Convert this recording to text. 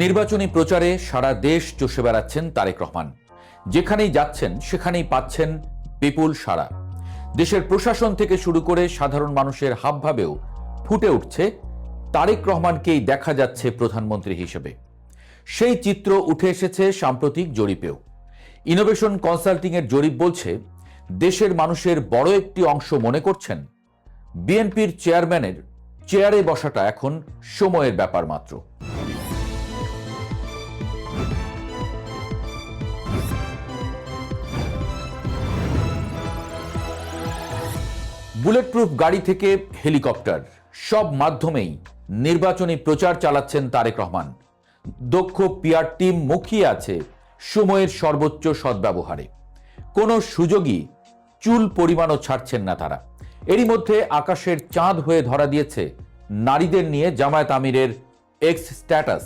নির্বাচনী প্রচারে সারা দেশ চষে বেড়াচ্ছেন তারেক রহমান। যেখানেই যাচ্ছেন সেখানেই পাচ্ছেন বিপুল সাড়া। দেশের প্রশাসন থেকে শুরু করে সাধারণ মানুষের হাবভাবেও ফুটে উঠছে তারেক রহমানকেই দেখা যাচ্ছে প্রধানমন্ত্রী হিসেবে। সেই চিত্র উঠে এসেছে সাম্প্রতিক জরিপেও। ইনোভেশন কনসাল্টিং এর জরিপ বলছে, দেশের মানুষের বড় একটি অংশ মনে করছেন বিএনপির চেয়ারম্যানের চেয়ারে বসাটা এখন সময়ের ব্যাপার মাত্র। বুলেট প্রুফ গাড়ি থেকে হেলিকপ্টার, সব মাধ্যমেই নির্বাচনী প্রচার চালাচ্ছেন তারেক রহমান। দক্ষ পিআর টিম মুখিয়ে আছে সময়ের সর্বোচ্চ সদ্ব্যবহারে। কোনো সুযোগই চুল পরিমাণও ছাড়ছেন না তারা। এরই মধ্যে আকাশের চাঁদ হয়ে ধরা দিয়েছে নারীদের নিয়ে জামায়াত আমিরের এক্স স্ট্যাটাস।